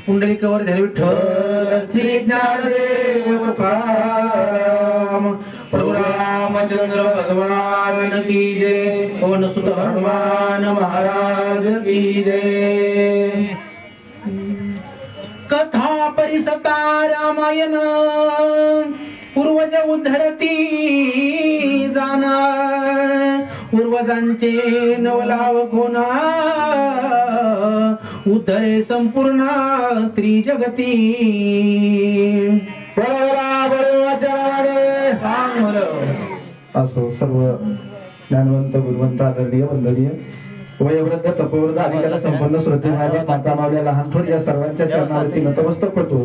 पुंडलिकवर धरी विठ्ठल श्री ज्ञानदेव तुकाराम प्रभु रामचंद्र भगवान की जय। पवन सुत हनुमान महाराज की जय। कथा परिसता रामायण पूर्वज उद्धरती जाना पूर्वजांचे नवलाव कोणा उद्धरे संपूर्ण त्रिजगती। असो सर्व ज्ञानवंत गुणवंत आदरणीय वंदनीय वयोवृद्ध तपोवृद्ध अधिकाला संपन्न श्रोते माता मावल्या लहान थोर या सर्वांच्या चरणावरती नतमस्तक होतो।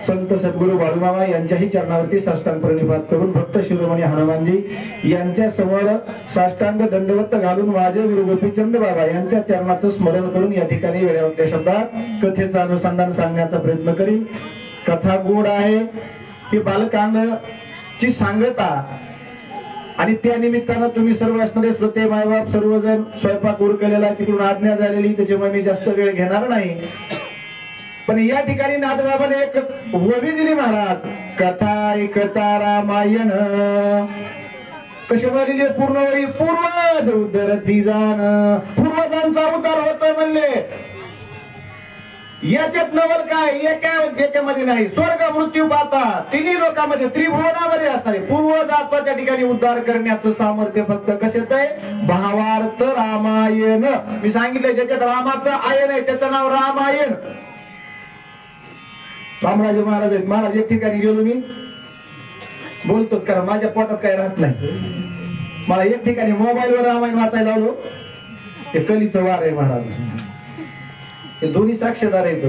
संत सद्गुरु बाळूमामा यांच्याही चरणावरती साष्टांग प्रणिपात करून भक्त शिरोमणी हनुमानजी यांच्या समोर साष्टांग दंडवत घालून माझे गुरु गोपीचंद बाबा यांच्या चरणाचं स्मरण करून या ठिकाणी वेळेवाक्य शब्दात कथेचं अनुसंधान सांगण्याचा प्रयत्न करील। कथा गोड आहे, ती बालकांड ची सांगता आणि त्या निमित्तानं तुम्ही सर्व असणारे श्रोते मायबाप सर्वजण स्वयंपाक उरकलेला तिकडून आज्ञा झालेली, त्याच्यामुळे मी जास्त वेळ घेणार नाही। पण या ठिकाणी नाथबाबाने एक वही दिली महाराज, कथा ऐकता रामायण कशी बोलली पूर्ण वही पूर्वज उद्धरती जाण पूर्वजांचा उद्धार होतोय म्हणले। याच्यात नवल काय याच्यामध्ये नाही, स्वर्ग मृत्यू पाता तिन्ही लोकांमध्ये त्रिभुवनामध्ये असणारे पूर्वजाचा त्या ठिकाणी उद्धार करण्याचं सामर्थ्य फक्त कशात आहे, भावार्थ रामायण। मी सांगितलं ज्याच्यात रामाचं आयन आहे त्याचं नाव रामायण। रामराजे महाराज आहेत, महाराज एक ठिकाणी गेलो मी बोलतोच कारण माझ्या पोटात काही राहत नाही। मला एक ठिकाणी मोबाईलवर रामायण वाचायला लावलो, ते कलीचं वार आहे महाराज, हे दोन्ही साक्षीदार आहेत।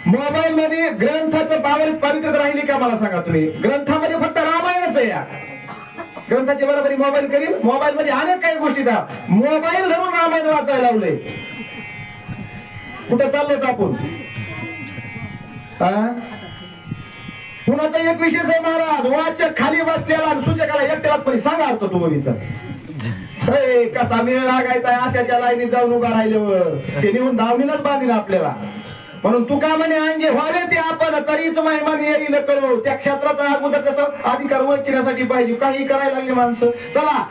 मोबाईल मध्ये ग्रंथाचं पावित्र्य राहिली का मला सांगा तुम्ही? ग्रंथामध्ये फक्त रामायणच आहे, या ग्रंथाची बरोबरी मोबाईल करील। मोबाईल मध्ये अनेक काही गोष्टी का मोबाईल धरून रामायण वाचायला लावले। कुठं चाललोत आपण? पुन्हा तर एक विशेष आहे महाराज, वाचक खाली बसलेला आणि सूचकाला एकट्यालाच पण सांगा अर्थ तो ओवीचा कसा मेळ लागायचा आशाच्या लाईनीत जाऊन उभा राहिल्यावर ते निघून धावणीलाच बांधील आपल्याला। म्हणून तू का म्हणे अंगे व्हावे ते आपण तरीच महिमान येईल कळो, त्या क्षेत्राचा अगोदर त्याचा अधिकार ओळखण्यासाठी पाहिजे। काही करायला लागली माणसं। चला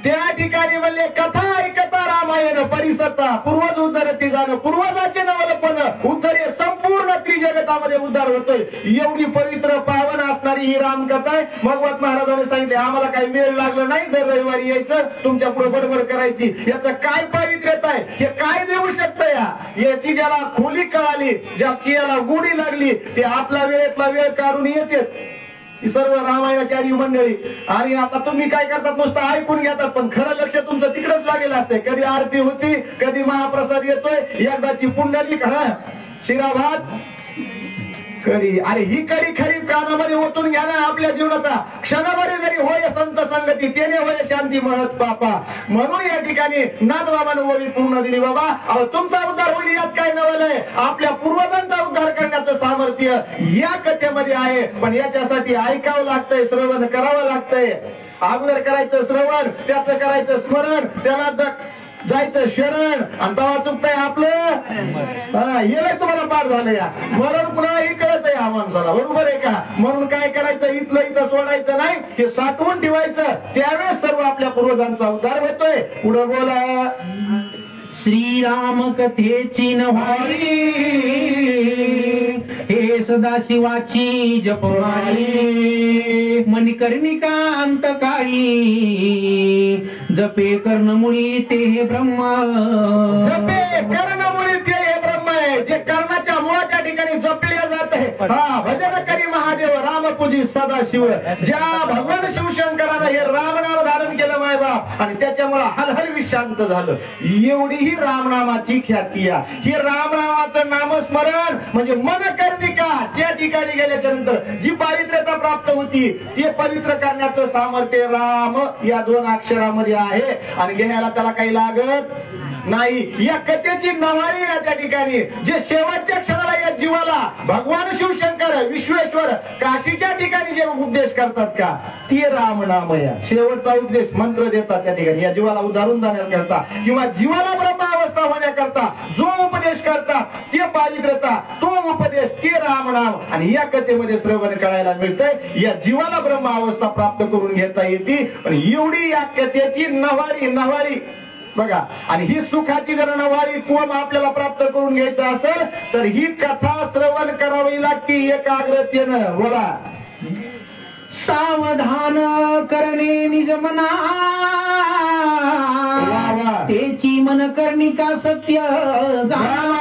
त्या ठिकाणी म्हणले कथा ऐकता रामायण परिसता पूर्वज उद्धरती जाणं पूर्वजाचे नवलपण उद्धरे संपूर्ण त्रिजगतामध्ये उद्धार होतोय। एवढी पवित्र पावन असणारी ही रामकथा आहे। भगवत महाराजांनी सांगितले आम्हाला काही मेळ लागलं नाही, दर रविवारी यायचं तुमच्या पुढे बडबड करायची। याचं काय पवित्रता आहे, हे काय देऊ शकतं? याची ज्याला खोली कळाली, ज्याची याला गुढी लागली ते आपला वेळेतला वेळ काढून येते सर्व रामायणाची मंडळी। आणि आता तुम्ही काय करतात, नुसतं ऐकून घेतात पण खरं लक्ष तुमचं तिकडेच लागलेलं असतंय। कधी आरती होती, कधी महाप्रसाद येतोय, एकदाची पुंडलिक शिराभात कडी। अरे ही कडी खरी कानामध्ये ओतून घ्या ना आपल्या जीवनाचा। क्षणभरी जरी होय संत संगती तेने होय शांती महत पापा। म्हणून या ठिकाणी नाथबाबांनी ओवी पूर्ण दिली। बाबा अहो तुमचा उद्धार होईल यात काय नवल आहे, आपल्या पूर्वजांचा उद्धार करण्याचं सामर्थ्य या कथेमध्ये आहे। पण याच्यासाठी ऐकावं लागतंय, श्रवण करावं लागतंय। अगोदर करायचं श्रवण, त्याचं करायचं स्मरण, त्याला जायचं शरण आणि तेव्हा चुकतंय आपलं हे तुम्हाला पाठ झालं या मरण कुणालाही कळत आहे या माणसाला, बरोबर आहे का? म्हणून काय करायचं, इथलं इथं सोडायचं नाही, हे साठवून ठेवायचं, त्यावेळेस सर्व आपल्या पूर्वजांचा उद्धार होतोय। पुढे बोला श्रीराम कथेची नव्हारी हे सदाशिवाची जपमाळी मणिकर्णिका अंतकाळी जपे कर्णमुळी ते हे ब्रह्म। जपे कर्णमुळी ते हे ब्रह्म आहे, जे कर्णाच्या मुळाच्या ठिकाणी जपले जात आहे। भजन करी महादेव रामपूजी सदाशिव। ज्या भगवान शिवशंकरानं हे राम नाम धारण केलं मायबाप आणि त्याच्यामुळे हलहल विशांत झालं। एवढी ही रामनामाची ख्याती आहे। हे रामनामाचं नामस्मरण म्हणजे मनकर्णिका, ज्या ठिकाणी गेल्याच्या नंतर जी पवित्रता प्राप्त होती ते पवित्र करण्याचं सामर्थ्य राम या दोन अक्षरामध्ये आहे। आणि घ्यायला त्याला काही लागत नाही, या कथेची नवाळी आहे त्या ठिकाणी. जे शेवटच्या क्षणाला या जीवाला भगवान शिवशंकर विश्वेश्वर काशीच्या ठिकाणी जे उपदेश करतात का, ते राम नाम या शेवटचा उपदेश मंत्र देतात त्या ठिकाणी या जीवाला उधारून जाण्याकरता किंवा जीवाला ब्रह्मावस्था होण्याकरता जो उपदेश करतात ते पावित्र्यता, तो उपदेश ते राम नाम. आणि या कथेमध्ये श्रवण करायला मिळतंय या जीवाला ब्रह्मावस्था प्राप्त करून घेता येते. पण एवढी या कथेची नवाळी बघा. आणि ही सुखाची जर नवाळी कोम आपल्याला प्राप्त करून घ्यायचं असेल तर ही कथा श्रवण करावी लागते एकाग्रतेनं. बोला. सावधान करणे निज मना, तेची मन कर्णिका सत्य जाणा.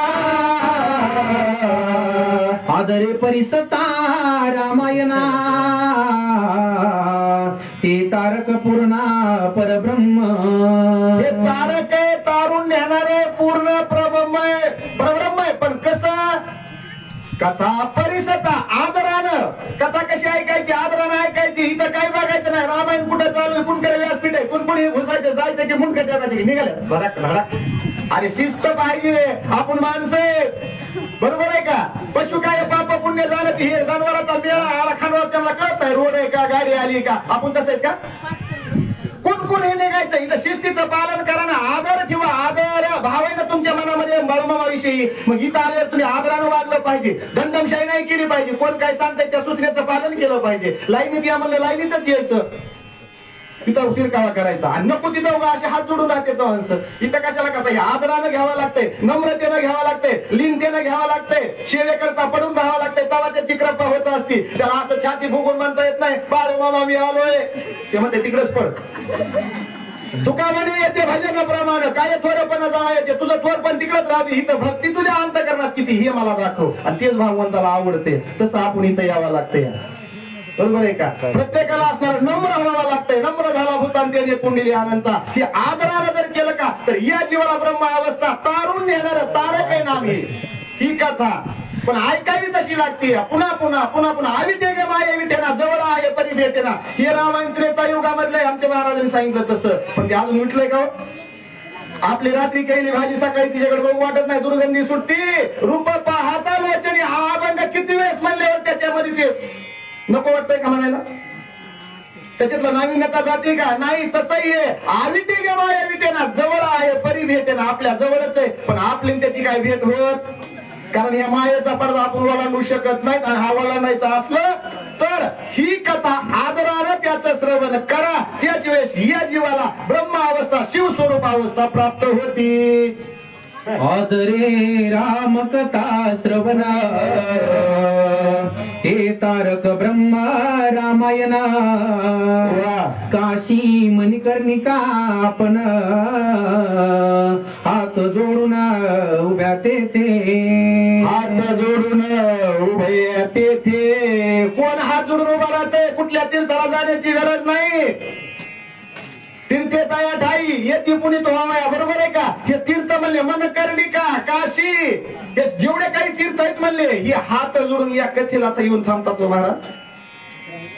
आदरे परिसता रामायणा, ते तारक पूर्णा परब्रह्म. हे तारक आहे, तारून नेणारे पूर्ण परब्रह्म आहे. पण कसं? कथा परिसता आदरानं. कथा कशी ऐकायची? आदरानं ऐकायची. इथं काही बघायचं नाही. रामायण कुठं चालू आहे, कुणकडे व्यासपीठ आहे, कुणी घुसायचं जायचं की मुंडकं टाकायचे निघाले धडक धडक. अरे शिस्त पाहिजे. आपण माणसं बरोबर आहे का? पशु काय पाप पुण्य झालं की हे जनावराचा मेळा आला खांडवा त्यांना कळत नाही रोड आहे का, गाडी आली का. आपण तसं आहेत का? कोण हे निघायचं? इथं शिस्तीचं पालन करा ना. आदर ठेवा. आदर भाव आहे ना तुमच्या मनामध्ये बाळूमामाविषयी. मग इथं आल्यावर तुम्ही आदरानं वागलं पाहिजे. दंडमशाही नाही केली पाहिजे. कोण काय सांगताय त्या सूचनेचं पालन केलं पाहिजे. लाईनीत या म्हणलं लाईनीतच यायचं. तिथं शिरकावा करायचा आणि नको तिथं उगा असे हात जोडून राहते तो माणसं. इथं कशाला करता? हे आदरानं घ्यावं लागतंय, नम्रतेनं घ्यावं लागतंय, लीनतेनं घ्यावं लागतंय, सेवेकरता पडून राहावं लागतंय. तेव्हा त्याची कृपा होत असती. त्याला असं छाती फुगून म्हणता येत नाही बाळू मामा मी आलोय. ते म्हणते तिकडेच पड. तुका म्हणे येते भजनाप्रमाणे काय थोडंपणा जाणं येते. तुझं थोडपण तिकडेच राहावी. इथं भक्ती तुझ्या अंतकरणात किती हे मला दाखव. आणि तेच भगवंताला आवडते. तसं आपण इथं यावं लागतंय. बरोबर आहे का? प्रत्येकाला असणार नम्र व्हावं लागतंय. नम्र झाला भूतान त्याने कुंडली अनंता. हे आदरानं जर केलं का तर या जीवाला ब्रह्म अवस्था तारून नेणार तारक आहे नाम ही कथा. पण ऐकावी तशी लागते. पुन्हा पुन्हा पुन्हा पुन्हा आविते गे माये विठेना जवळ आहे परी भेटेना. हे रामायण त्रेतायुगामधलं आमच्या महाराजांनी सांगितलं तसं. पण ते अजून विटलंय का? आपली रात्री केलेली भाजी सकाळी तिच्याकडे बघू वाटत नाही. दुर्गंधी सुटती. रूप पाहता लोचनी हा अभंग किती वेळेस म्हणल्यावर त्याच्यामध्ये ते नको वाटतंय का म्हणायला? त्याच्यातलं नाविन्यता जाते का? नाही. तसंही आहे. आविते गे माया विटेना जवळ आहे परी भेटेना. आपल्या जवळच आहे पण आपली त्याची काय भेट होत? कारण या मायेचा पडदा आपण ओलांडू शकत नाहीत. आणि हा ओलांडायचा असलं तर ही कथा आदरानं त्याचं श्रवण करा. त्याच वेळेस या जीवाला ब्रह्म अवस्था शिवस्वरूप अवस्था प्राप्त होती. आदरे राम कथा श्रवणा, हे तारक ब्रह्मा रामायणा. काशी मणिकर्णिका आपण हात जोडून उभ्या तेथे. हात जोडून उभे तेथे. कोण हात जोडून उभा राहते? कुठल्या तीर्थाला जाण्याची गरज नाही. तीर्थेता या ठाई येते पुणे तो हवाया. बरोबर आहे का? हे तीर्थ म्हणले मनकर्णिका काशी. हे जेवढे काही तीर्थ आहेत म्हणले हे हात जोडून या कथेला आता येऊन थांबतात तो महाराज.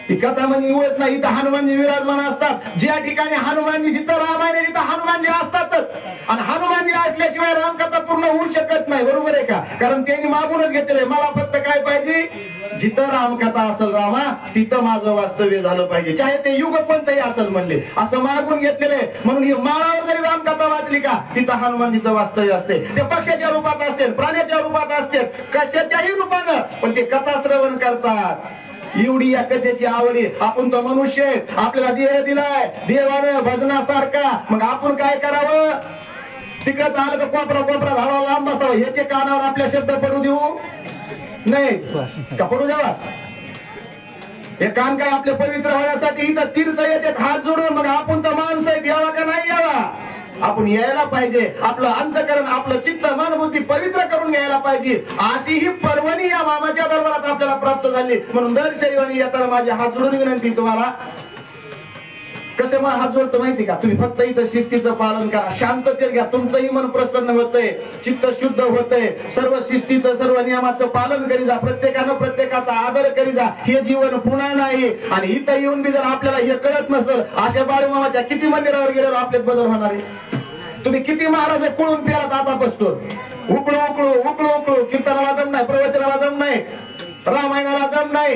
ही कथा म्हणजे एवढंच नाही. इथं हनुमानजी विराजमान असतात. ज्या ठिकाणी हनुमानजी जिथं रामायण तिथं हनुमानजी असतातच. आणि हनुमानजी असल्याशिवाय रामकथा पूर्ण होऊ शकत नाही. बरोबर आहे का? कारण त्यांनी मागूनच घेतलेलं मला फक्त काय पाहिजे? जिथं रामकथा असेल रामा तिथं माझं वास्तव्य झालं पाहिजे. चाहे ते युग कोणतंही असेल म्हणले. असं मागून घेतलेलं आहे. म्हणून ही माळावर जरी रामकथा वाचली का तिथं हनुमानजीचं वास्तव्य असते. ते पक्षाच्या रूपात असते, प्राण्याच्या रूपात असते, कशाच्याही रूपानं पण ते कथा श्रवण करतात. एवढी या कथेची आवडी. आपण तो मनुष्य आहे. आपल्याला देह दिलाय देवानं भजनासारखा. मग आपण काय करावं? तिकडे आलं तर कोपरा झाला लांब बसावं. ह्याचे कानावर आपल्या शब्द पडू देऊ नाही का? पडू द्यावा. हे कान काय आपले पवित्र होण्यासाठी इथं तीर्थ येतात हात जोडून. मग आपण तर माणसं आहेत. यावा का नाही यावा? आपण यायला पाहिजे. आपलं अंतकरण आपलं चित्त मन बुद्धी पवित्र करून घ्यायला पाहिजे. अशी ही पर्वणी या मामाच्या दरबारात आपल्याला प्राप्त झाली. म्हणून दर शनिवारी येताना माझी हात जोडून विनंती तुम्हाला. कसे मग हात जोडतो माहिती का? तुम्ही फक्त इथं शिस्तीचं पालन करा. शांततेत घ्या. तुमचंही मन प्रसन्न होतंय, चित्त शुद्ध होतंय. सर्व शिस्तीचं सर्व नियमाचं पालन करी जा. प्रत्येकानं प्रत्येकाचा आदर करी जा. हे जीवन पुन्हा नाही. आणि इथं येऊन बी जर आपल्याला हे कळत नसेल अशा बाळूमामाच्या किती मंदिरावर गेल्यावर आपल्यात बदल होणार आहे? तुम्ही किती महाराज कुळून प्यारात आता बसतो, उकळू उकळू उकळू उकळू. कीर्तनाला दम नाही, प्रवचनाला दम नाही, रामायणाला दम नाही,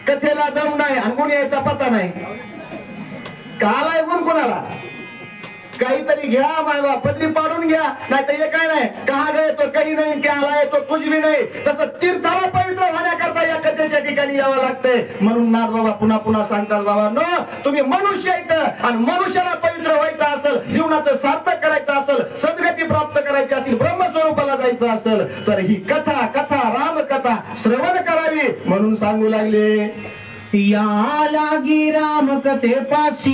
कथेला दम नाही, आणि गुण यायचा पत्ता नाही. कालाय गुण कोणाला? काहीतरी घ्या मायबा, पदरी पाडून घ्या. नाही तर हे काय नाही, कहा गए तो काही नाही, क्या आलाय तो कुछ भी नाही. तसं तीर्थाला पवित्र होण्याकरता या कथेच्या ठिकाणी यावं लागतंय. म्हणून नाथ बाबा पुन्हा पुन्हा सांगतात, बाबा नो, तुम्ही मनुष्य आहेत आणि मनुष्याला पवित्र व्हायचं असेल, जीवनाचं सार्थक करायचं असेल, सद्गती प्राप्त करायची असेल, ब्रह्मस्वरूपाला जायचं असेल, तर ही कथा रामकथा श्रवण करावी म्हणून सांगू लागले. या लागी राम कथे पासी,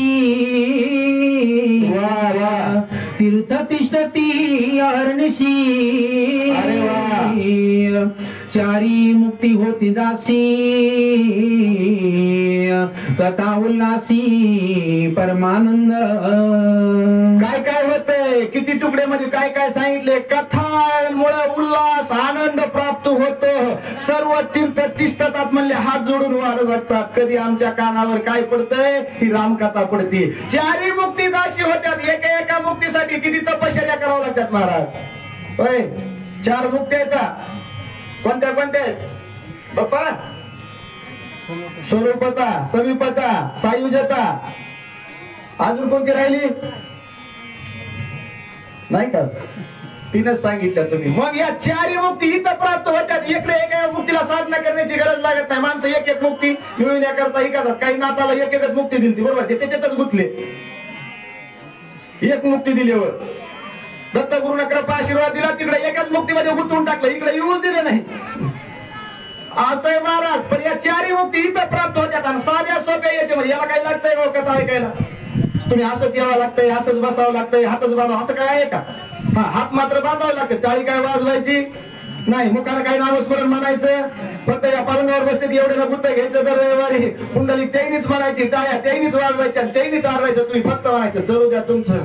वा वा. तीर्थ तिष्ठती अरणशी. अरे वा. चारी मुक्ती होती दासी, कथा उल्हासी परमानंद. काय काय होतंय, किती तुकड्यामध्ये काय काय सांगितले. कथांमुळे उल्हास आनंद प्राप्त होतो. सर्व तीर्थ तिष्ठतात म्हणले, हात जोडून वाट बघतात. कधी आमच्या कानावर काय पडतंय, ही रामकथा पडती. चारी मुक्ती दासी होत्यात. एका मुक्तीसाठी किती तपश्चर्या करावं लागतात महाराज. होय, 4 मुक्त्या येतात. कोणत्या कोणत्या आहेत बाप्पा? स्वरूपता, समीपता, सायुज्यता. अजून कोणती राहिली नाही का? 3च सांगितल्या तुम्ही. मग या 4 मुक्ती इथं प्राप्त होत्यात. इकडे एका मुक्तीला साधना करण्याची गरज लागत नाही. माणसं एक मुक्ती मिळवण्याकरता ही करतात. काही नाताला एकच मुक्ती दिली, बरोबर, ते त्याच्यातच गुंतले. एक मुक्ती दिल्यावर दत्तगुरूंना कृपा आशीर्वाद दिला, तिकडे एकाच मुक्तीमध्ये गुंतवून टाकलं, इकडे येऊच दिलं नाही. असं आहे महाराज. पण या 4 मुक्ती इथं प्राप्त होत्यात आणि साध्या सोप्या याच्यामध्ये. याला काय लागतंय हो कथा ऐकायला? तुम्ही असंच यावं लागतंय, असंच बसावं लागतंय, हातच बांधावं, असं काय आहे का? हा, हात मात्र बांधावं लागतं. टाळी काय वाजवायची नाही, मुखानं काही नामस्मरण म्हणायचं. फक्त या पलंगावर बसते एवढ्याला बुद्ध घ्यायचं, दर रविवारी कुंडली त्यांनीच म्हणायची, टाळ्या त्यांनीच वाजवायच्या, त्यांनीच आरवायचं. तुम्ही फक्त म्हणायचं चलू द्या तुमचं.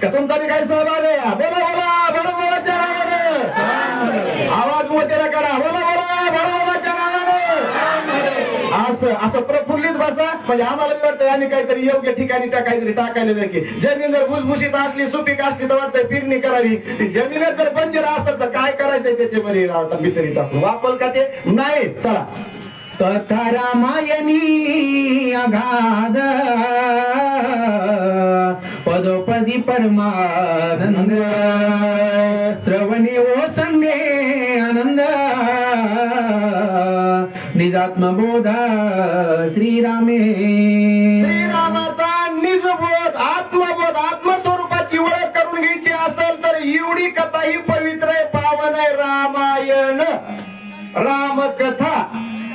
का तुमचा बी काही सहभाग आहे? बोला बोला बळबाबाच्या नावानं. आवाज मोठ्याला करा, बोला बोला बळबाबाच्या नावानं. असं प्रफुल्लित बसा. म्हणजे आम्हाला वाटतं आम्ही काहीतरी योग्य ठिकाणी काहीतरी टाकायला जाईल. जमीन जर भुसभुशीत असली, सुपीक असली, तर वाटतंय पेरणी करावी. जमीनच जर बंजर असेल तर काय करायचंय त्याच्यामध्ये भीतरी टाकून वापल का ते नाही. चला, कथा रामायणी अगाध, पदोपदी परमानंद. श्रवणे ओसंगे आनंद, निजात्मबोध श्रीरामे. श्रीरामाचा निजबोध, आत्मबोध, आत्मस्वरूपाची ओळख करून घ्यायची असेल तर एवढी कथा ही पवित्र आहे, पावन आहे. रामायण, रामकथा.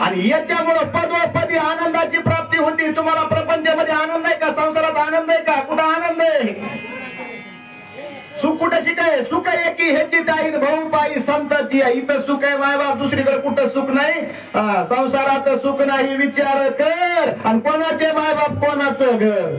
आणि याच्यामुळे पदोपदी आनंदाची प्राप्ती होती. तुम्हाला प्रपंचामध्ये आनंद आहे का? संसारात आनंद आहे का? कुठं आनंद आहे? सुख कुठं शिकाय? सुख आहे की ह्याची टाईन भाऊ बाई संताची. इथं सुख आहे मायबाप, दुसरीकडे कुठं सुख नाही. संसारात सुख नाही, विचार कर. आणि कोणाचे मायबाप, कोणाचं घर?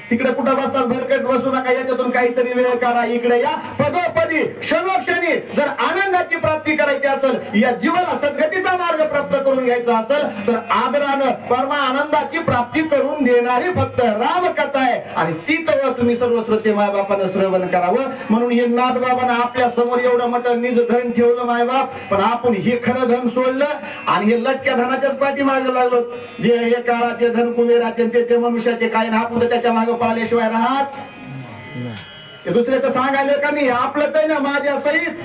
तिकडे कुठं बसतात, भरकट बसू नका. याच्यातून काहीतरी वेळ काढा, इकडे या. पदोपदी क्षणोक्षणी जर आनंदाची प्राप्ती करायची असेल, या जीवाला सद्गतीचा मार्ग प्राप्त करून घ्यायचा असेल, तर आदरानं परमा आनंदाची प्राप्ती करून देणारी फक्त रामकथा आहे. आणि ती तेव्हा तुम्ही सर्व श्रोते मायबापानं श्रवण करावं. म्हणून हे नाथबाबांना आपल्या समोर एवढं मोठं निज धन ठेवलं मायबाप. पण आपण हे खरं धन सोडलं आणि हे लटक्या धनाच्याच पाठी मागे लागलो. जे हे काळाचे धन कुबेराचे, ते मनुष्याचे काय ना, आपण त्याच्या मागे पळाल्याशिवाय राहत. दुसऱ्याचं सांगायला का मी आपलंच आहे ना माझ्या सहित.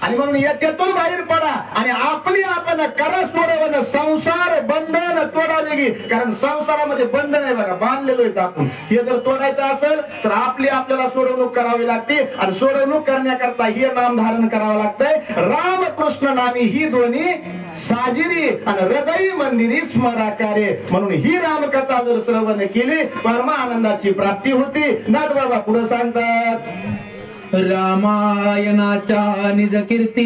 आणि म्हणून याच्यातून बाहेर पडा आणि आपली आपण करा सोडवणं. संसार बंधन तोडावे. कारण संसारामध्ये बंधन आहे बघा, बांधलेलो आहे आपण. हे जर तोडायचं असेल तर आपल्याला सोडवणूक करावी लागते. आणि सोडवणूक करण्याकरता हे नाम धारण करावं लागतंय. रामकृष्ण नामी ही दोन्ही साजिरी आणि हृदयी मंदिरी स्मराकारे. म्हणून ही रामकथा जर श्रवण केली, परमा आनंदाची प्राप्ती होती. नाथ बाबा पुढे सांगतात, रामायणाच्या निज कीर्ती,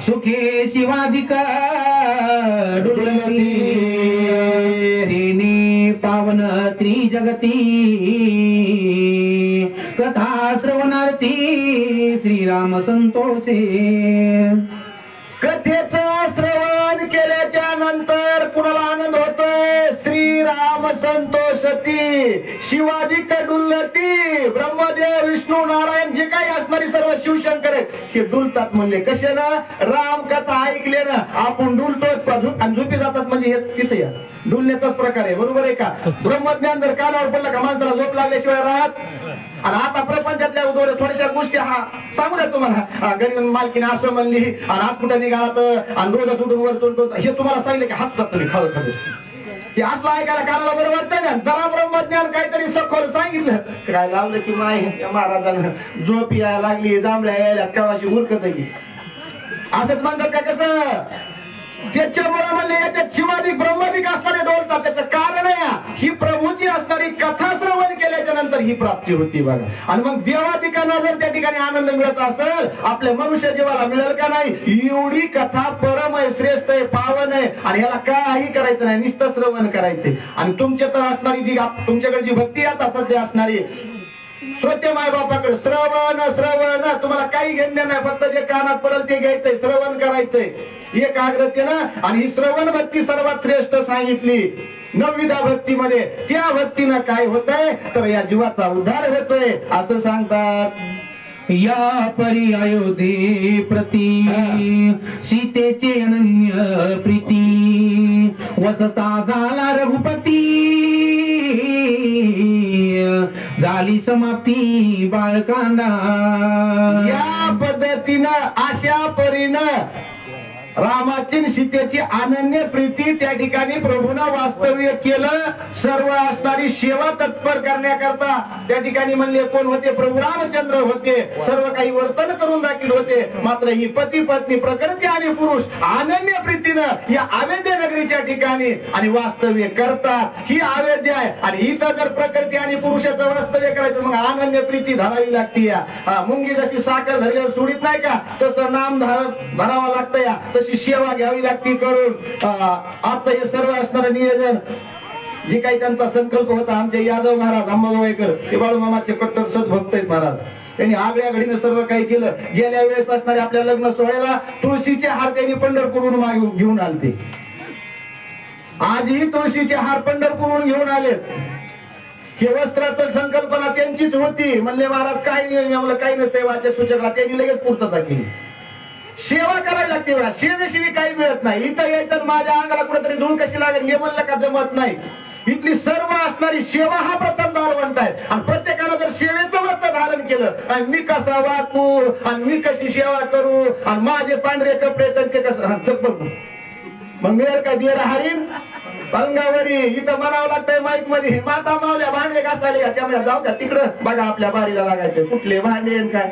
सुखे शिवाधिक डुलती. देने पावन त्रिजगती, कथा श्रवणार्थी श्रीराम संतोषे. कथेचं श्रवण केल्याच्या नंतर कुणाला आनंद होतोय? श्रीराम संतोषती शिवाधिक डुलती. ब्रह्मदेव विष्णू नारायण जे काही असणारी सर्व शिवशंकर आहेत हे डुलतात. म्हणले कसे ना, राम कथा ऐकले ना आपण डुलतो आणि झोपी जातात. म्हणजे हे तिच या डुलण्याचाच प्रकार आहे. बरोबर आहे का? ब्रह्मज्ञान जर कानावर पडलं का माणसाला झोप लागल्याशिवाय राहत. आणि आता प्रपंचातल्या थोड्याशा गोष्टी सांगू द्या तुम्हाला. गरीब मालकीने असं म्हणली आणि हात कुठे निघाला तर आणि रोजात उठून वर हे तुम्हाला सांगितलं की हात जात तुम्ही खात हे असलं ऐकायला कानाला बरं वाटतं ना. जरा ब्रह्मज्ञान काहीतरी सखोल सांगितलं काय लावलं की नाही महाराजांना झोप यायला लागली, जांभळ्या यायला कवाशी उरकत की असंच म्हणतात का? कसं त्याच्यामुळे म्हणले याच्यात शिवाधिक ब्रह्माधिक असणारे डोलतात. त्याचं कारण आहे ही प्रभूची असणारी कथा श्रवण केल्याच्या नंतर ही प्राप्ती होती बघा. आणि मग देवाधिकांना जर त्या ठिकाणी आनंद मिळत असेल आपल्या मनुष्य जीवाला मिळेल का नाही? एवढी कथा परम आहे, श्रेष्ठ आहे, पावन आहे. आणि ह्याला काही करायचं नाही, नुसतं श्रवण करायचे. आणि तुमच्या तर असणारी जी तुमच्याकडे जी भक्ती आता सध्या असणारी श्रोते माय बापाकडे श्रवण श्रवण तुम्हाला काही घेणं नाही. फक्त जे कानात पडेल ते घ्यायचंय, श्रवण करायचंय एकाग्रतेनं. आणि ही श्रवण भक्ती सर्वात श्रेष्ठ सांगितली नवविधा भक्तीमध्ये. त्या भक्तीनं काय होतंय तर या जीवाचा उद्धार होतोय असं सांगतात. या परी अयोध्ये प्रती सीतेचे अनन्य प्रीती वसता झाला रघुपती झाली समाप्ती बाळकांडा. या पद्धतीनं अशा परीनं रामाची सीतेची अनन्य प्रीती त्या ठिकाणी प्रभूनं वास्तव्य केलं. सर्व असणारी सेवा तत्पर करण्याकरता त्या ठिकाणी म्हणले कोण होते? प्रभू रामचंद्र होते. सर्व काही वर्तन करून दाखल होते. मात्र ही पती पत्नी प्रकृती आणि पुरुष अनन्य प्रीतीनं या अवेद्य नगरीच्या ठिकाणी आणि वास्तव्य करतात. ही अवेद्य आहे. आणि इथं जर प्रकृती आणि पुरुषाचं वास्तव्य करायचं मग अनन्य प्रीती धरावी लागते. मुंगी जशी साखर धरल्यावर सोडित नाही का तसं नाम धरावं लागतं. या सेवा घ्यावी लागती करून. आजचं हे सर्व असणारं नियोजन जे काही त्यांचा संकल्प होता आमचे यादव महाराज अंबाजोगाईकर हे बाळूमामाचे कट्टर सद्भक्त आहेत महाराज. त्यांनी आगळ्या घडीनं सर्व काही केलं. गेल्या वेळेस असणारे आपल्या लग्न सोहळ्याला तुळशीचे हार त्यांनी पंढरपूरहून घेऊन आलते. आजही तुळशीचे हार पंढरपूरहून घेऊन आलेत. हे वस्त्राचं संकल्पना त्यांचीच होती. म्हणले महाराज काही नाही, आम्हाला काही नसते वाचे सूचकला. त्यांनी लगेच पूर्तता केली. सेवा करावी लागते बघा. सेवेशिवाय काही मिळत नाही. इथं यायचं माझ्या अंगाला कुठेतरी धूळ कशी लागेल हे म्हणलं का जमत नाही. इथली सर्व असणारी सेवा हा प्रथम दारवंट आहे. आणि प्रत्येकानं जर सेवेचं व्रत धारण केलं आणि मी कसा वाकू आणि मी कशी सेवा करू आणि माझे पांढरे कपडे तर ते कसं मग मिळेल का? देर हरीन पंगावरी इथं म्हणावं लागतंय माईक मध्ये माता मावल्या भांडे घासाले का त्यामुळे जाऊ द्या तिकडं बघा आपल्या बारीला लागायचं कुठले भांडे काय.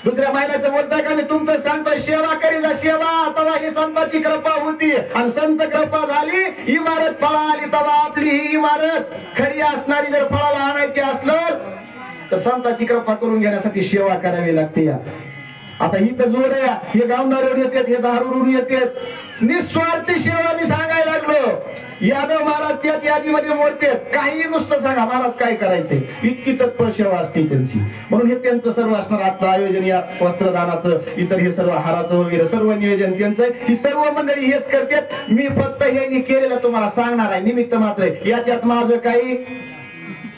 दुसऱ्या महिन्याचं बोलताय का? मी तुमचं सांगतोय सेवा करी जा सेवा. तेव्हा ही संतांची कृपा होती आणि संत कृपा झाली इमारत फळा आली. तेव्हा आपली ही इमारत खरी असणारी जर फळाला आणायची असलं तर संतांची कृपा करून घेण्यासाठी सेवा करावी लागते. आता ही तर जोड आहे. हे गावदारून येतात, हे दारून येतात. निस्वार्थी सेवा मी सांगायला लागलो. यादव महाराज त्याच यादीमध्ये मोडतात. काही नुसतं सांगा महाराज काय करायचंय इतकी तत्पर सेवा असते त्यांची. म्हणून हे त्यांचं सर्व असणार आजचं आयोजन या वस्त्रदानाचं इतर हे सर्व हाराचं वगैरे सर्व नियोजन त्यांचं. ही सर्व मंडळी हेच करतात. मी फक्त हे केलेलं तुम्हाला सांगणार आहे निमित्त मात्र. याच्यात माझं काही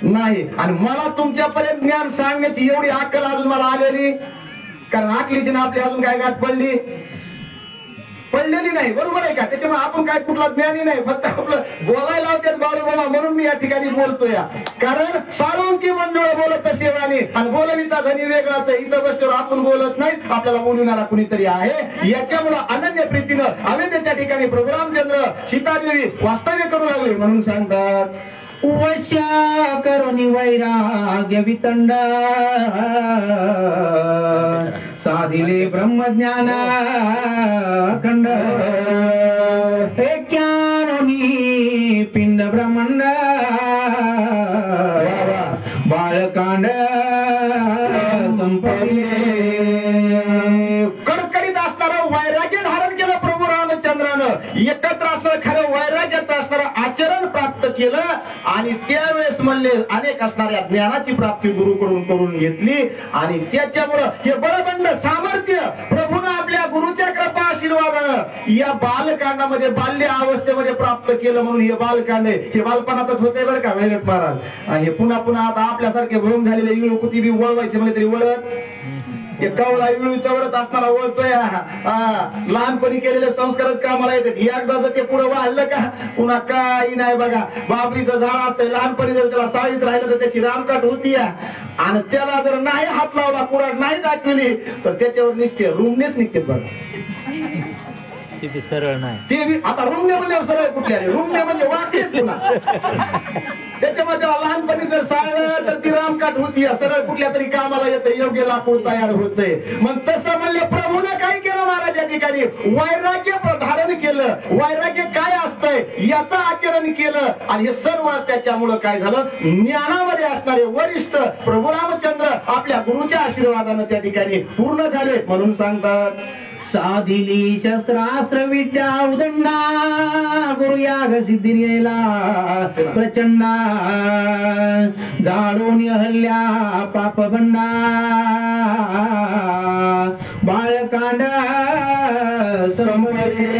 नाही. आणि मला तुमच्यापर्यंत ज्ञान सांगण्याची एवढी अक्कल अजून मला आलेली कारण आकलीची ना आपली अजून काय गाठ पडलेली नाही. बरोबर आहे का? त्याच्यामुळे आपण काय कुठला ज्ञानी नाही. फक्त आपलं बोलायला लावतात बाळूबाबा म्हणून मी या ठिकाणी बोलतोय. कारण साळून की मंजुळ बोलत सेवानी आणि बोलविता धनी वेगळाच. इथं बसल्यावर आपण बोलत नाही आपल्याला बोलविणारा कुणीतरी आहे. याच्यामुळे अनन्य प्रीतीनं अवेद्याच्या ठिकाणी प्रभू रामचंद्र सीतादेवी वास्तव्य करू लागले. म्हणून सांगतात वश्या करुणी वैराग्य वितंड साधिले ब्रह्मज्ञान खंड ज्ञानोनी पिंड ब्रह्मांड बाळकांड संपले. कडकडीत असणारं वैराग्य धारण केलं प्रभू रामचंद्रानं. एकत्र असणारं खरं वैराग्याचं असणारं आचरण प्राप्त केलं. आणि त्यावेळेस म्हणले अनेक असणाऱ्या ज्ञानाची प्राप्ती गुरुकडून करून घेतली. आणि त्याच्यामुळं हे बळबंड सामर्थ्य प्रभूनं आपल्या गुरुच्या कृपा आशीर्वादानं या बालकांडामध्ये बाल्य अवस्थेमध्ये प्राप्त केलं म्हणून हे बालकांड आहे. हे बालपणातच होते बरं का वैरट महाराज. आणि हे पुन्हा पुन्हा आता आपल्यासारखे भरून झालेले इळू कुती वळवायचे म्हणजे तरी वळत हे कवळा इळू तवरच असणारा वळतोय. लहानपणी केलेले संस्कारच कामाला येतात. एकदा जर ते पुढे वाढलं का पुन्हा काही नाही बघा. बाबरीचं झाड असतंय लहानपणी जर त्याला साळीत राहिलं तर त्याची रामकाट होती आणि त्याला जर नाही हात लावला कुराड नाही दाखविली तर त्याच्यावर निघते रुमनेच निघते बघा. ते सरळ नाही ते आता रुमने म्हणल्यावर सरळ कुठल्या रुमने म्हणजे वाटतेच पुन्हा त्याच्यामध्ये त्याला लहानपणी जर साळलं तर ती रामकाठ होती सरळ कुठल्या तरी कामाला येते योग्य लाकूड तयार होते. मग तसं म्हणले प्रभूने काय केलं महाराज या ठिकाणी वैराग्य धारण केलं. वैराग्य काय असतंय याचं आचरण केलं आणि हे सर्व त्याच्यामुळं काय झालं ज्ञानामध्ये असणारे वरिष्ठ प्रभू रामचंद्र आपल्या गुरुच्या आशीर्वादानं त्या ठिकाणी पूर्ण झाले. म्हणून सांगतात साधिली शस्त्रास्त्र विद्या उदंडा गुरुयाग सिद्धिनेला प्रचंडा जाळून हल्ल्या पापबंडा बाळकांड संपले.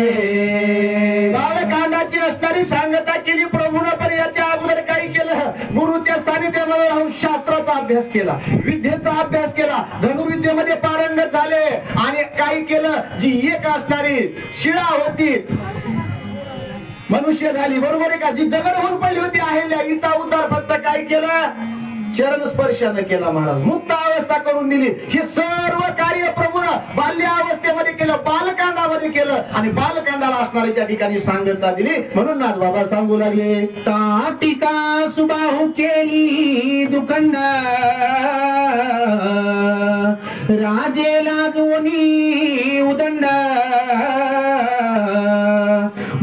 बालकांडाची असणारी सांगता केली प्रभूनं. पण याच्या अगोदर काही केलं गुरुच्या सानिध्यामध्ये राहून शास्त्राचा अभ्यास केला विद्येचा अभ्यास केला धनुर्विद्येमध्ये पारंगत झाले आणि काही केलं जी एक असणारी शिळा होती मनुष्य झाली बरोबर आहे का. जी दगड होऊन पडली होती अहिल्या हिचा उद्धार फक्त काय केलं चरण स्पर्शानं केला महाराज. मुक्त अवस्था करून दिली. हे सर्व कार्य प्रभूनं बाल्य अवस्थेमध्ये केलं बालकांडामध्ये केलं आणि बालकांडाला असणारी त्या ठिकाणी सांगता दिली. म्हणून नाथ बाबा सांगू लागले ताटिका सुबाहू केली दुखंड राजेला जोनी उदंड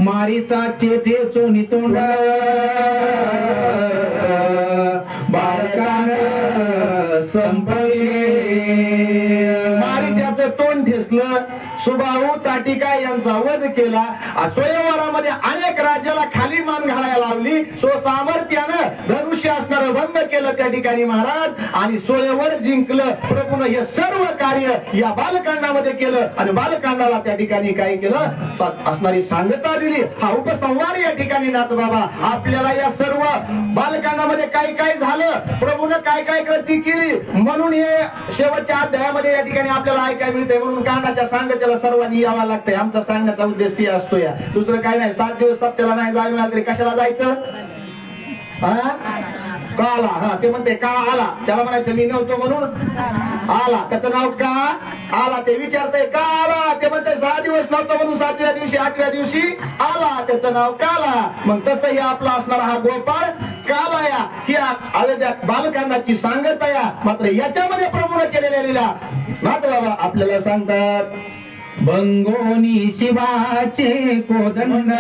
मारीचा चेते चोनी तोंड बालकांड संपले. मारीच्याचं तोंड ठेसलं सुबाहू ताटिका यांचा वध केला. स्वयंवरामध्ये अनेक राज्याला खाली मान घालायला लावली. सामर्थ्यानं धनुष्य असणारं भंग केलं त्या ठिकाणी महाराज आणि स्वयंवर जिंकलं. प्रभूनं हे सर्व कार्य या बालकांडामध्ये केलं आणि बालकांडाला त्या ठिकाणी काय केलं असणारी सांगता दिली. हा उपसंहार या ठिकाणी नाथ बाबा आपल्याला या सर्व बालकांडामध्ये काय काय झालं प्रभूनं काय काय कृती केली म्हणून हे शेवटच्या अध्यायामध्ये या ठिकाणी आपल्याला ऐकायला मिळते. म्हणून कांडाच्या सांगतेला सर्वांनी यावं लागतंय. आमचा सांगण्याचा उद्देश ती असतो या दुसरं काय नाही. 7 दिवस सप्त्याला नाही जायला मिळालं तरी कशाला जायचं का आला. हा ते म्हणते का आला त्याला म्हणायचं मी नव्हतो म्हणून आला. त्याचं नाव का आला ते विचारतंय का आला ते म्हणते 6 दिवस नव्हतं म्हणून 7व्या दिवशी 8व्या दिवशी आला त्याचं नाव काला. मग तसं या आपला असणारा हा गोपाळ कालाया ही अयोध्या बालकांडाची सांगता या. मात्र याच्यामध्ये प्रभूने केलेल्या लीला नाथ बाबा आपल्याला सांगतात बंगोनी शिवाचे कोदंड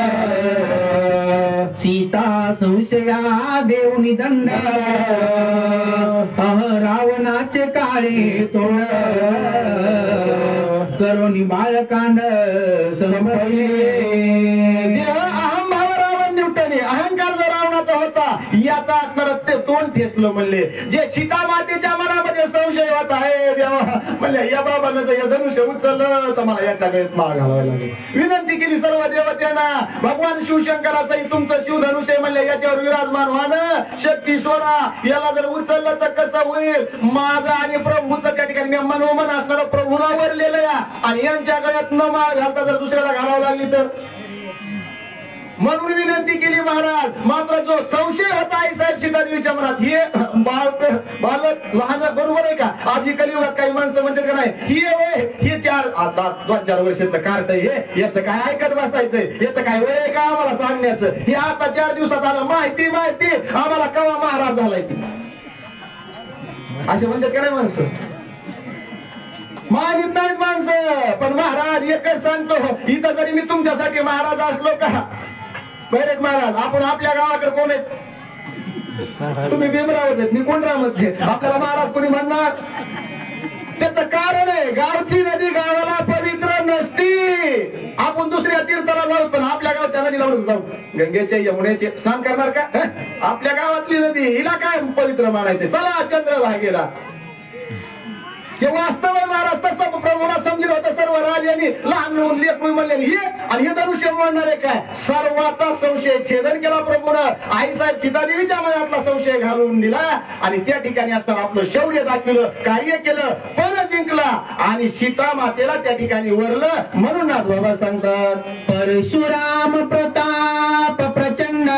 सीता संशया देवनी दंड रावणाचे काळे तोंड करोनी बाळकांड संपले. अहम भाव रावण निवटणे अहंकार जो रावणाचा होता याचा असणार ते तोंड ठेसलं म्हणले. जे सीता मातेच्या मनामध्ये संशय होता हे देवा म्हणले या बाबानं जर धनुष्य उचललं तर मला याच्या गळ्यात माळ घालावी लागेल. विनंती केली सर्व देवत्यांना भगवान शिवशंकरासही तुमचं शिवधनुष्य म्हणले याच्यावर विराजमान व्हानं शक्ती सोडा. याला जर उचललं तर कसं होईल. माझं आणि प्रभूचं त्या ठिकाणी मनोमन असणारं प्रभूला वरलेलं या आणि यांच्या गळ्यात न माळ घालता जर दुसऱ्याला घालावं लागली तर म्हणून विनंती केली महाराज. मात्र जो संशय होता आई साहेब सीतादेवीच्या मनात हे बालक लहान बरोबर आहे का. आजी कलियुगात काही माणसं म्हणतात का नाही हे 2-4 वर्षातलं कार्ट हे याचं काय ऐकत बसायचंय याचं काय वय आहे का आम्हाला सांगण्याचं. हे आता 4 दिवसात आलं माहिती आम्हाला केव्हा महाराज झालाय ती असे म्हणतात का नाही माणसं मागित नाहीत माणसं. पण महाराज एकच सांगतो इथं जरी मी तुमच्यासाठी महाराज असलो का बैरक महाराज आपण आपल्या गावाकडे कोण आहेत तुम्ही भीमरावच आहेत मी कोण रामच आहे. आपल्याला महाराज कोणी म्हणणार त्याचं कारण आहे गावची नदी गावाला पवित्र नसती. आपण दुसऱ्या तीर्थाला जाऊ पण आपल्या गावच्या नदीला जाऊ गंगेचे यमुनेचे स्नान करणार का. आपल्या गावातली नदी हिला काय पवित्र मानायचे. चला चंद्रभागेला हे वास्तव आहे महाराज. तसं प्रभूला समजेल होतं सर्व राजांनी लहान लहान लेकरू म्हणले हे आणि हे धनुष्य म्हणणारे काय, सर्वाचा संशय छेदन केला प्रभूनं. आईसाहेब सीतादेवीच्या मनातला संशय घालून दिला आणि त्या ठिकाणी असताना आपलं शौर्य दाखविलं, कार्य केलं, पण जिंकला आणि सीता मातेला त्या ठिकाणी वरलं. म्हणून नाथ बाबा सांगतात परशुराम प्रताप प्रचंड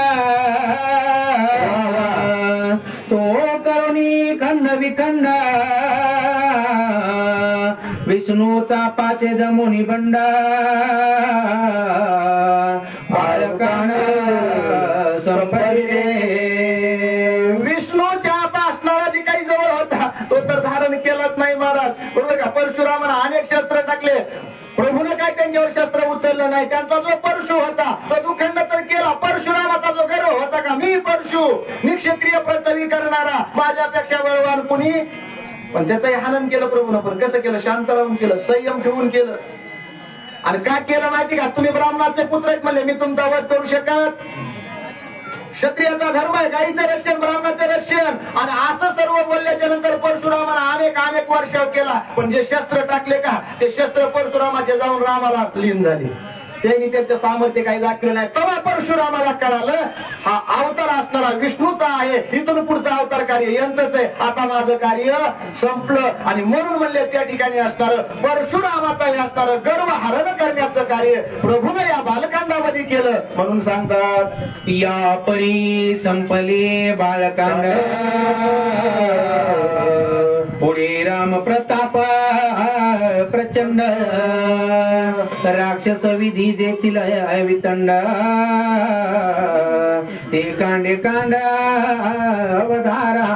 तो करुणी खंड विखंड विष्णूचा पाचे जमुनी बंड बाळकाण संपले. विष्णूच्या पासणारा जी काही जवळ होता तो तर धारण केलाच नाही महाराज, बरोबर का. परशुरामानं अनेक शस्त्र टाकले, प्रभूने काय त्यांच्यावर शस्त्र उचललं नाही. त्यांचा जो परशु होता तो दुखंड तर केला. परशुरामाचा जो गर्व होता का मी परशु निक्षत्रिय पृथ्वी करणारा, माझ्यापेक्षा बळवान कुणी, पण त्याचंही हनन केलं प्रभूनं. पण कसं केलं, शांत राहून केलं, संयम ठेवून केलं. आणि काय केलं माहिती का, तुम्ही ब्राह्मणाचे पुत्र आहेत म्हणले मी तुमचा वध करू शकत. क्षत्रियाचा धर्म आहे गाईचं रक्षण, ब्राह्मणाचं रक्षण. आणि असं सर्व बोलल्याच्या नंतर परशुरामाने अनेक वर्ष केला, पण जे शस्त्र टाकले का ते शस्त्र परशुरामाचे जाऊन रामाला लीन झाले. त्यांनी त्याचं सामर्थ्य काही दाखवलं नाही. तेव्हा परशुरामाला कळालं हा अवतार असणारा विष्णूचा आहे, इथून पुढचा अवतार कार्य यांचंच आहे, आता माझं कार्य संपलं. आणि म्हणून म्हणले त्या ठिकाणी असणार परशुरामाचं हे असणार गर्व हरण करण्याचं कार्य प्रभूने या बालकांडामध्ये केलं. म्हणून सांगतात या परी संपले बालकांड पुढे राम प्रताप प्रचंड राक्षस विधी जेतील वितंड ते कांडे कांड अवधारा.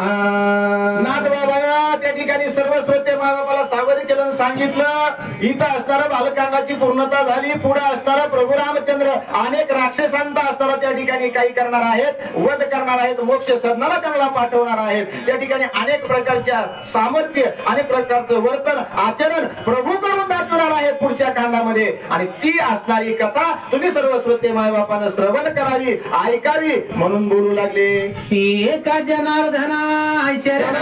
नाथ बाबांना त्या ठिकाणी सर्व श्रोते माबापाला सावध केलं आणि सांगितलं इथं असणाऱ्या बालकांडाची पूर्णता झाली. पुढे असणारा प्रभू रामचंद्र अनेक राक्षसांचा असणारा त्या ठिकाणी काही करणार आहेत, वध करणार आहेत, मोक्ष साधनाला त्यांना पाठवणार आहेत. त्या ठिकाणी अनेक प्रकारच्या सामर्थ्य, अनेक प्रकारचं वर्तन आचरण प्रभू करून दाखवणार आहेत पुढच्या कांडामध्ये. आणि ती असणारी कथा तुम्ही सर्व श्रोते मायबापानं श्रवण करावी, ऐकावी. म्हणून बोलू लागले एका जनार्दना शरण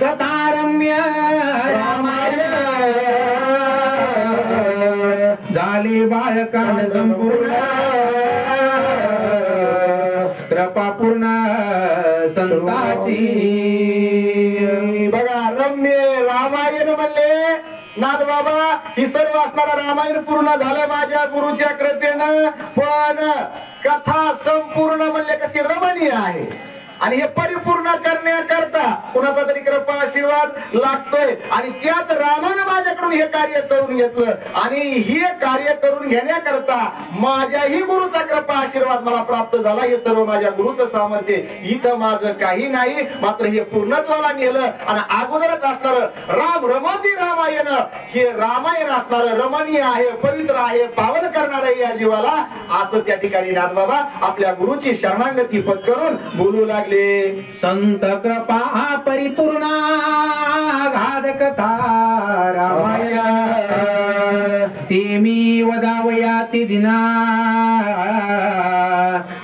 कथारम्य रामायण झाले बाळकांड संपूर्ण कृपापूर्ण संताची. बघा रम्य रामायण म्हणले नाथ बाबा, ही सर्व असणारा रामायण पूर्ण झालं माझ्या गुरुच्या कृपेनं. पण कथा संपूर्ण म्हणले कशी रमणीय आहे. आणि हे परिपूर्ण करण्याकरता कुणाचा तरी कृपा आशीर्वाद लागतोय. आणि त्याच रामानं माझ्याकडून हे कार्य करून घेतलं. आणि हे कार्य करून घेण्याकरता माझ्याही गुरुचा कृपा आशीर्वाद मला प्राप्त झाला. हे सर्व माझ्या गुरुचं सामर्थ्य. इथं माझं काही नाही, मात्र हे पूर्णत्वाला नेलं. आणि अगोदरच असणार राम रमती रामायण, हे रामायण असणार रमणीय आहे, पवित्र आहे, पावन करणार आहे या जीवाला. असं त्या ठिकाणी नाथ बाबा आपल्या गुरुची शरणागती पत्करून बोलू लागले. संत कृपा परिपूर्णा गाध कथा रामायण ते मी वदावयाती दिना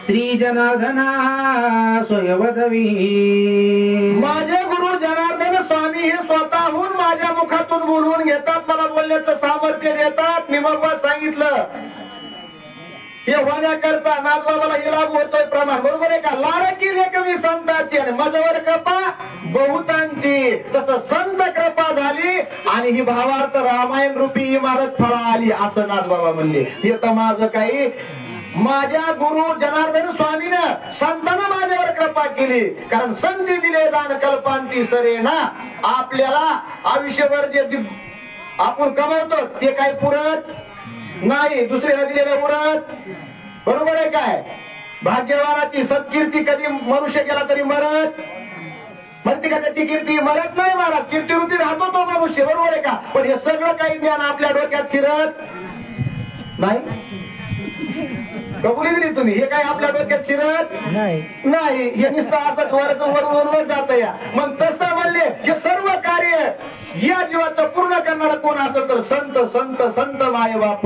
श्री जनार्दना सोयवदवी. माझे गुरु जनार्दन स्वामी हे स्वतःहून माझ्या मुखातून बोलवून घेतात, मला बोलण्याचं सामर्थ्य देतात. मी मग सांगितलं हे होण्याकरता नाथ बाबाला हे लाभ होतोय प्रमाण, बरोबर आहे का. लाडकी लेक मी संतांची आणि माझ्यावर कृपा बहुतांची. तसं संत कृपा झाली आणि ही भावार्थ रामायण रूपी इमारत फळा आली असं नाथ बाबा म्हणले. हे तर माझं काही माझ्या गुरु जनार्दन स्वामीनं संतांना माझ्यावर कृपा केली. कारण संधी दिले दान कल्पांती सरे ना. आपल्याला आयुष्यभर जे आपण कमवतो ते काही पुरत नाही, दुसऱ्याला दिलेलं उरत, बरोबर आहे काय. भाग्यवानाची सत्कीर्ती कधी मनुष्य गेला तरी मरत म्हणते का, त्याची कीर्ती मरत नाही महाराज. कीर्तीरूपी राहतो तो मनुष्य, बरोबर आहे का. पण हे सगळं काही ज्ञान आपल्या डोक्यात शिरत नाही. कबुली दिली तुम्ही, हे काय आपल्या डोक्यात शिरत नाही. हे नुसतं असंच वरून जात या. मग तसं म्हणले हे सर्व कार्य या जीवाचं पूर्ण पूर्ण करणारा कोण असेल तर संत संत संत माय बाप.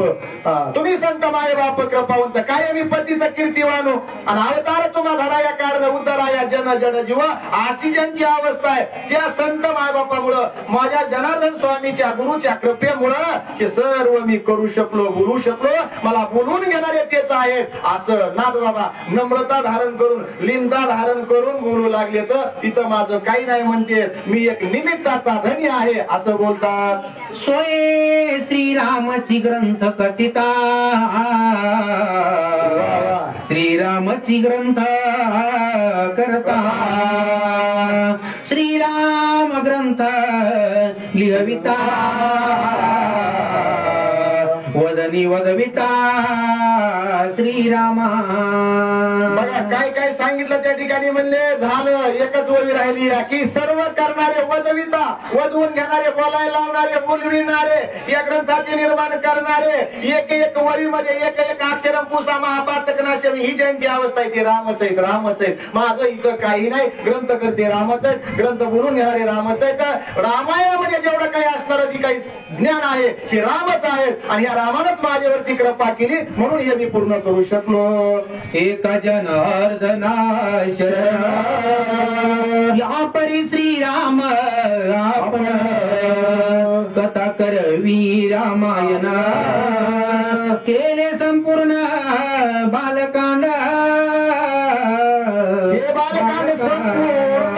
तुम्ही संत माय बाप कृपावंत कायमी पतित कीर्तिवानो आणि अवतार तुम्हा धरा या कारण उद्धारा या जन जड जीव अशी ज्यांची अवस्था आहे त्या संत माय बापामुळं माझ्या जनार्दन स्वामीच्या गुरुच्या कृपेमुळं हे सर्व मी करू शकलो बोलू शकलो. मला बोलून घेणारे तेच आहेत असं नाथ बाबा नम्रता धारण करून लिंदा धारण करून बोलू लागले तर इथं माझं काही नाही म्हणते मी एक निमित्ताचा धनी आहे असं बोलतात. सोये श्रीरामची ग्रंथ कथिता श्रीरामची ग्रंथ करता श्रीराम ग्रंथ लिहविता वदनी वदविता श्रीरामा. बघा काय काय सांगितलं त्या ठिकाणी म्हणले झालं एकच ओळी राहिली की सर्व करणारे वदविता वधवून घेणारे बोलायला लावणारे बोलविणारे या ग्रंथाचे निर्माण करणारे एक एक वळीमध्ये एक एक अक्षरम पुसा महापातक नाशम ही ज्यांची अवस्था आहे ती रामच आहेत रामच आहेत. माझं इथं काही नाही ग्रंथ करते रामच आहेत ग्रंथ बोलून घेणारे रामच आहेत. रामायणामध्ये जेवढं काही असणारं जी काही ज्ञान आहे हे रामच आहेत आणि या रामानच माझ्यावरती कृपा केली म्हणून हे मी पूर्ण करू शकलो. एका जनार्दना शरण या परी श्रीराम आपण कथा करवी रामायण केले संपूर्ण बालकांड. हे बालकांड संपूर्ण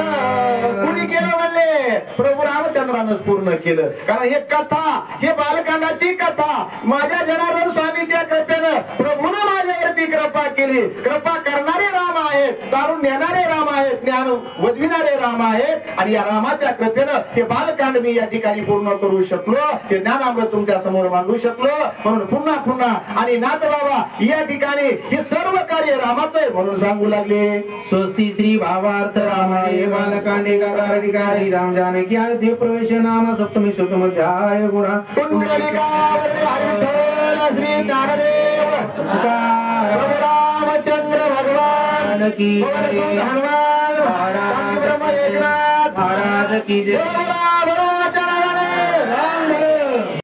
कुणी केलं म्हणले प्रभू रामचंद्रानंच पूर्ण केलं. कारण हे कथा हे बालकांडाची कथा माझ्या जनार्दन स्वामीच्या कृपेनं प्रभूनं माझ्यावरती कृपा केली. कृपा करणारे राम आहेत तारून नेणारे राम आहेत ज्ञान वधविणारे राम आहेत आणि या रामाच्या कृपेनं हे बालकांड मी या ठिकाणी पूर्ण करू शकलो. हे ज्ञानामृत तुमच्या समोर मांडू शकलो म्हणून पुन्हा पुन्हा आणि नाथ बाबा या ठिकाणी हे सर्व कार्य रामाचं आहे म्हणून सांगू लागले. स्वस्ती श्री भावार्थ रामाय बालकांडे गागारिकारी राम जानकी आयोध्ये प्रवेश नाम सप्तमी शतम अध्याय गुणा कुंडलिकावरती हरिविठ्ठल श्री ज्ञानदेव प्रभू रामचंद्र भगवान की हनुमान महाराज ब्रह्म एकनाथ महाराज की जय. बोला, बोला.